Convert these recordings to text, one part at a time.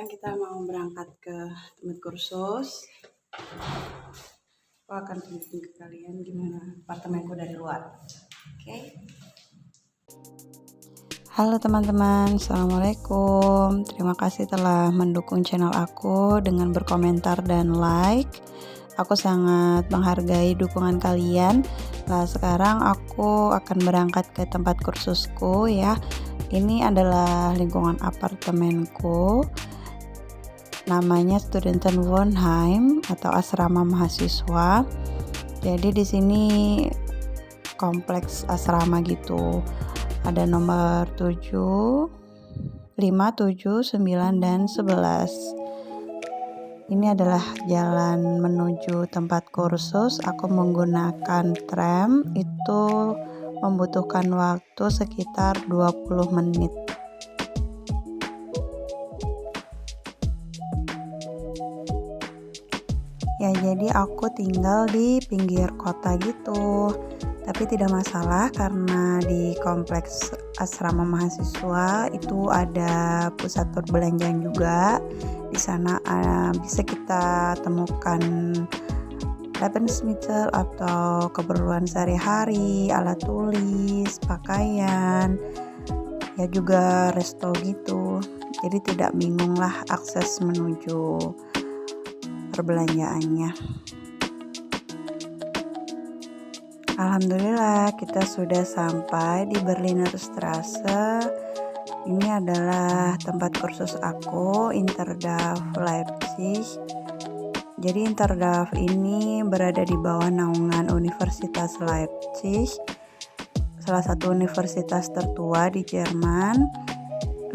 sekarang kita mau berangkat ke tempat kursus. Aku akan tunjukin ke kalian gimana apartemenku dari luar. Oke. Halo teman-teman, assalamualaikum. Terima kasih telah mendukung channel aku dengan berkomentar dan like. Aku sangat menghargai dukungan kalian. Nah, sekarang aku akan berangkat ke tempat kursusku ya. Ini adalah lingkungan apartemenku. Namanya Studentenwoonheim atau asrama mahasiswa. Jadi di sini kompleks asrama gitu. Ada nomor 7, 5, 7, 9 dan 11. Ini adalah jalan menuju tempat kursus. Aku menggunakan tram, itu membutuhkan waktu sekitar 20 menit. Ya, jadi aku tinggal di pinggir kota gitu. Tapi tidak masalah karena di kompleks asrama mahasiswa itu ada pusat perbelanjaan juga. Di sana bisa kita temukan Lebensmittel atau keperluan sehari-hari, alat tulis, pakaian, ya juga resto gitu. Jadi tidak bingung lah akses menuju perbelanjaannya. Alhamdulillah kita sudah sampai di Berliner Straße. Ini adalah tempat kursus aku, Interdorf Leipzig. Jadi Interdorf ini berada di bawah naungan Universitas Leipzig, salah satu universitas tertua di Jerman.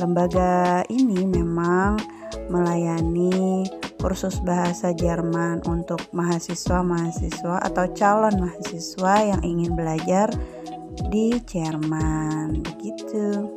Lembaga ini memang melayani kursus bahasa Jerman untuk mahasiswa-mahasiswa atau calon mahasiswa yang ingin belajar di Jerman, begitu.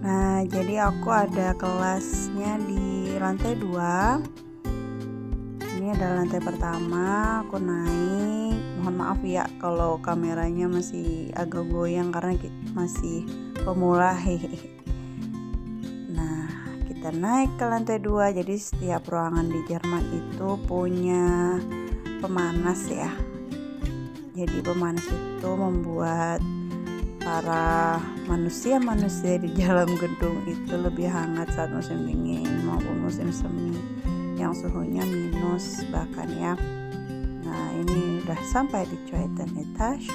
Nah, jadi aku ada kelasnya di lantai 2. Ini adalah lantai pertama, aku naik. Mohon maaf ya kalau kameranya masih agak goyang karena masih pemula. Nah, kita naik ke lantai 2. Jadi setiap ruangan di Jerman itu punya pemanas ya. Jadi pemanas itu membuat para manusia-manusia di dalam gedung itu lebih hangat saat musim dingin maupun musim semi yang suhunya minus bahkan ya. Nah, ini udah sampai di Zweiten Etage.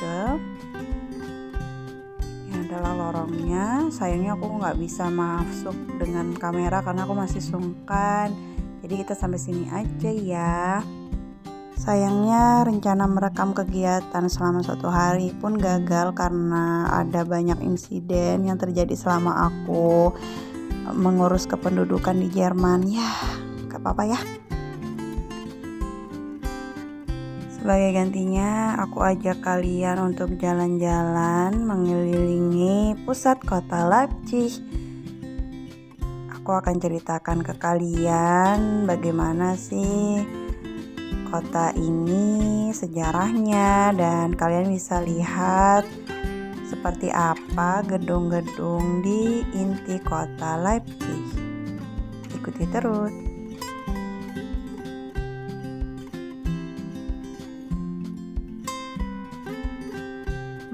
Ini adalah lorongnya. Sayangnya aku nggak bisa masuk dengan kamera karena aku masih sungkan. Jadi kita sampai sini aja ya. Sayangnya rencana merekam kegiatan selama 1 hari pun gagal karena ada banyak insiden yang terjadi selama aku mengurus kependudukan di Jerman. Ya, gak apa-apa ya. Sebagai gantinya, aku ajak kalian untuk jalan-jalan mengelilingi pusat kota Leipzig. Aku akan ceritakan ke kalian bagaimana sih kota ini, sejarahnya, dan kalian bisa lihat seperti apa gedung-gedung di inti kota Leipzig. Ikuti terus.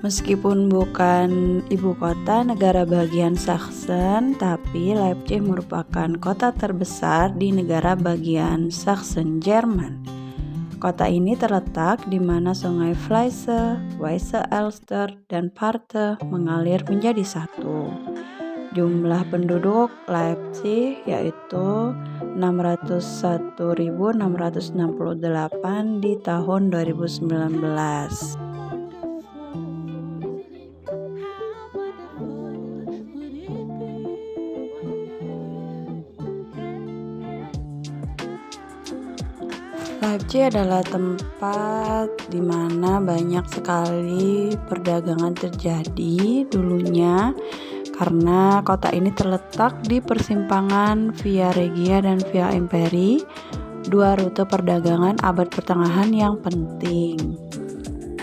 Meskipun bukan ibu kota negara bagian Sachsen, tapi Leipzig merupakan kota terbesar di negara bagian Sachsen, Jerman. Kota ini terletak di mana sungai Fleisse, Weisse Elster, dan Parthe mengalir menjadi satu. Jumlah penduduk Leipzig yaitu 601.668 di tahun 2019. Leipzig adalah tempat di mana banyak sekali perdagangan terjadi dulunya karena kota ini terletak di persimpangan Via Regia dan Via Imperii dua rute perdagangan abad pertengahan yang penting.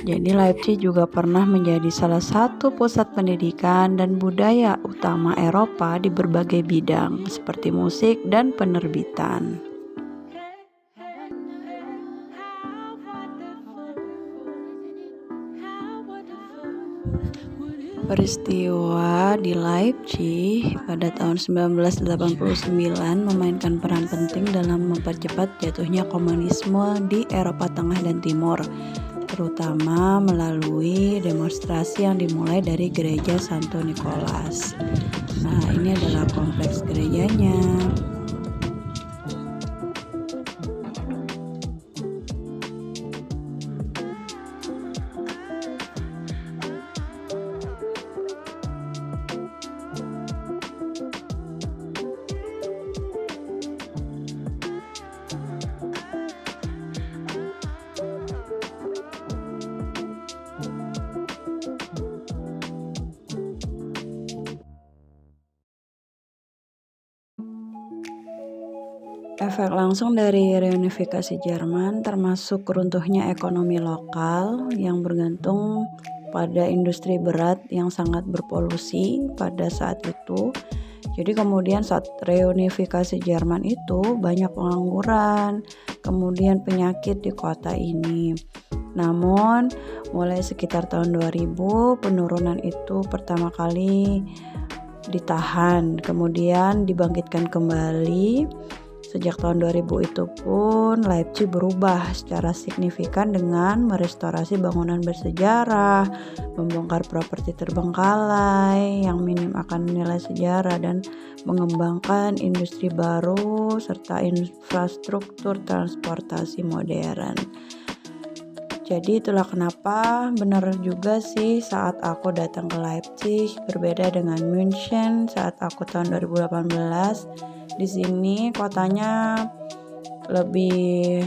Jadi Leipzig juga pernah menjadi salah satu pusat pendidikan dan budaya utama Eropa di berbagai bidang seperti musik dan penerbitan. Peristiwa di Leipzig pada tahun 1989 memainkan peran penting dalam mempercepat jatuhnya komunisme di Eropa Tengah dan Timur, terutama melalui demonstrasi yang dimulai dari gereja Santo Nicholas. Nah, ini adalah kompleks gerejanya. Efek langsung dari reunifikasi Jerman termasuk runtuhnya ekonomi lokal yang bergantung pada industri berat yang sangat berpolusi pada saat itu. Jadi kemudian saat reunifikasi Jerman itu banyak pengangguran, kemudian penyakit di kota ini. Namun mulai sekitar tahun 2000 penurunan itu pertama kali ditahan, kemudian dibangkitkan kembali. Sejak tahun 2000 itu pun Leipzig berubah secara signifikan dengan merestorasi bangunan bersejarah, membongkar properti terbengkalai yang minim akan nilai sejarah, dan mengembangkan industri baru serta infrastruktur transportasi modern. Jadi itulah kenapa benar juga sih saat aku datang ke Leipzig, berbeda dengan München saat aku tahun 2018. Di sini kotanya lebih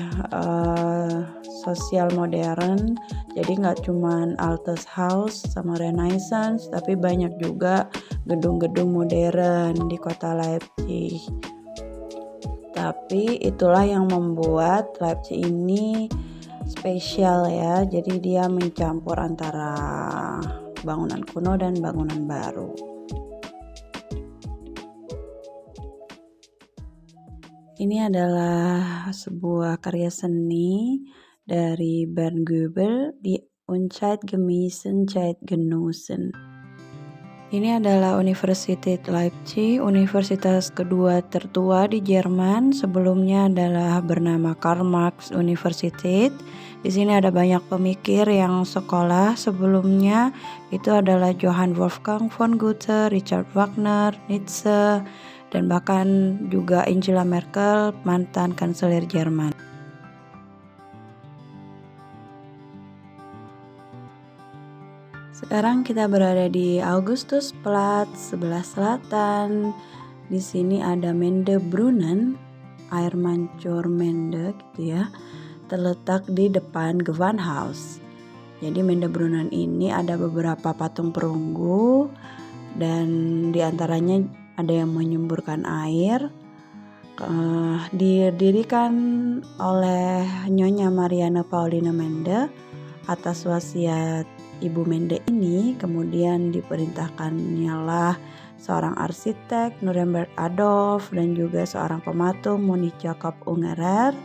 sosial modern, jadi nggak cuman Altes Haus sama Renaissance, tapi banyak juga gedung-gedung modern di kota Leipzig. Tapi itulah yang membuat Leipzig ini spesial ya, jadi dia mencampur antara bangunan kuno dan bangunan baru. Ini adalah sebuah karya seni dari Bernd Goebel di Unzeitgemäßen Zeitgenossen. Ini adalah Universität Leipzig, universitas kedua tertua di Jerman. Sebelumnya adalah bernama Karl Marx Universität. Di sini ada banyak pemikir yang sekolah sebelumnya. Itu adalah Johann Wolfgang von Goethe, Richard Wagner, Nietzsche, dan bahkan juga Angela Merkel, mantan kanselir Jerman. Sekarang kita berada di Augustusplatz sebelah selatan. Di sini ada Mendebrunnen, air mancur Mende gitu ya, terletak di depan Gewandhaus. Jadi Mendebrunnen ini ada beberapa patung perunggu dan diantaranya ada yang menyemburkan air. Didirikan oleh Nyonya Marianne Pauline Mende atas wasiat Ibu Mende ini. Kemudian diperintahkannya lah seorang arsitek Nuremberg Adolf dan juga seorang pematung Munich Jakob Ungerer.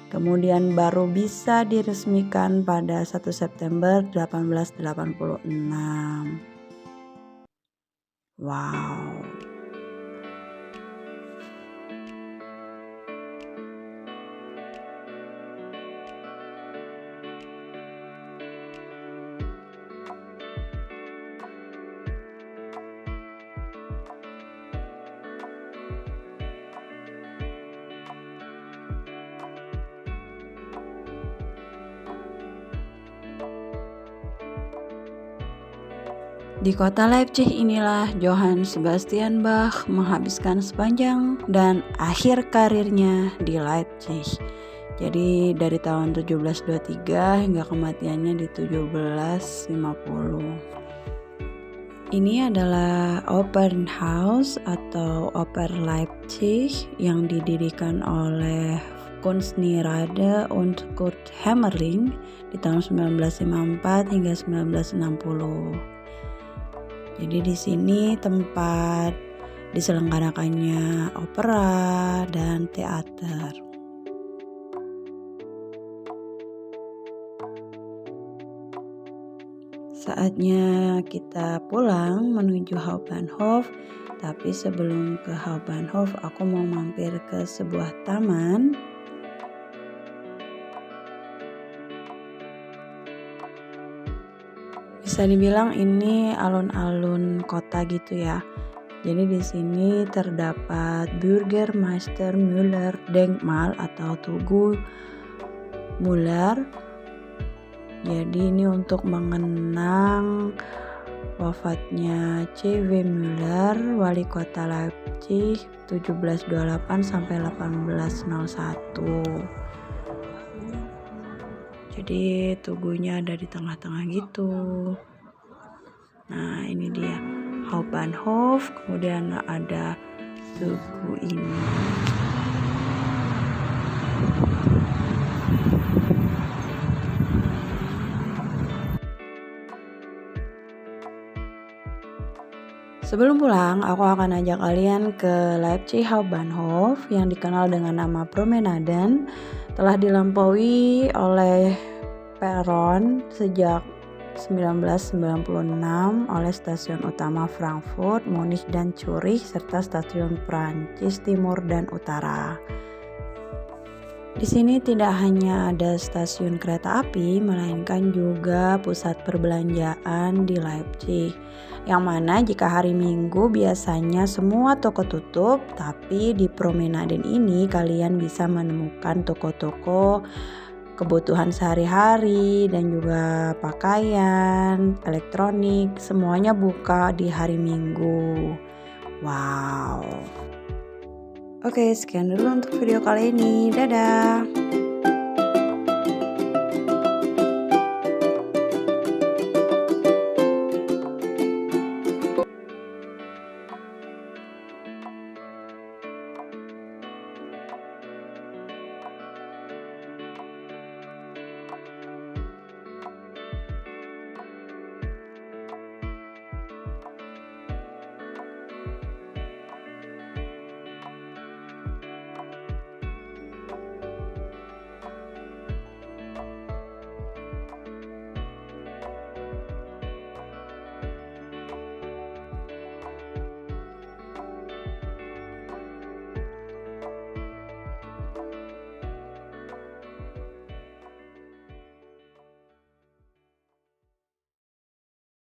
Kemudian baru bisa diresmikan pada 1 September 1886. Wow. Di kota Leipzig inilah Johann Sebastian Bach menghabiskan sepanjang dan akhir karirnya di Leipzig. Jadi dari tahun 1723 hingga kematiannya di 1750. Ini adalah Open House atau Oper Leipzig yang didirikan oleh Kunstnerade und Kurt Hammerling di tahun 1954 hingga 1960. Jadi di sini tempat diselenggarakannya opera dan teater. Saatnya kita pulang menuju Hauptbahnhof, tapi sebelum ke Hauptbahnhof aku mau mampir ke sebuah taman. Bisa dibilang ini alun-alun kota gitu ya. Jadi di sini terdapat Bürgermeister Müller Denkmal atau Tugu Müller. Jadi ini untuk mengenang wafatnya C.W. Müller, wali kota Leipzig 1728 sampai 1801. Jadi tugunya ada di tengah-tengah gitu. Nah, ini dia Hauptbahnhof, kemudian ada tugu ini. Sebelum pulang, aku akan ajak kalian ke Leipzig Hauptbahnhof yang dikenal dengan nama Promenaden. Telah dilampaui oleh peron sejak 1996 oleh stasiun utama Frankfurt, Munich, dan Zurich, serta stasiun Prancis Timur dan Utara. Di sini tidak hanya ada stasiun kereta api, melainkan juga pusat perbelanjaan di Leipzig. Yang mana jika hari Minggu biasanya semua toko tutup, tapi di Promenaden ini kalian bisa menemukan toko-toko kebutuhan sehari-hari dan juga pakaian, elektronik, semuanya buka di hari Minggu. Wow. Oke, sekian dulu untuk video kali ini. Dadah.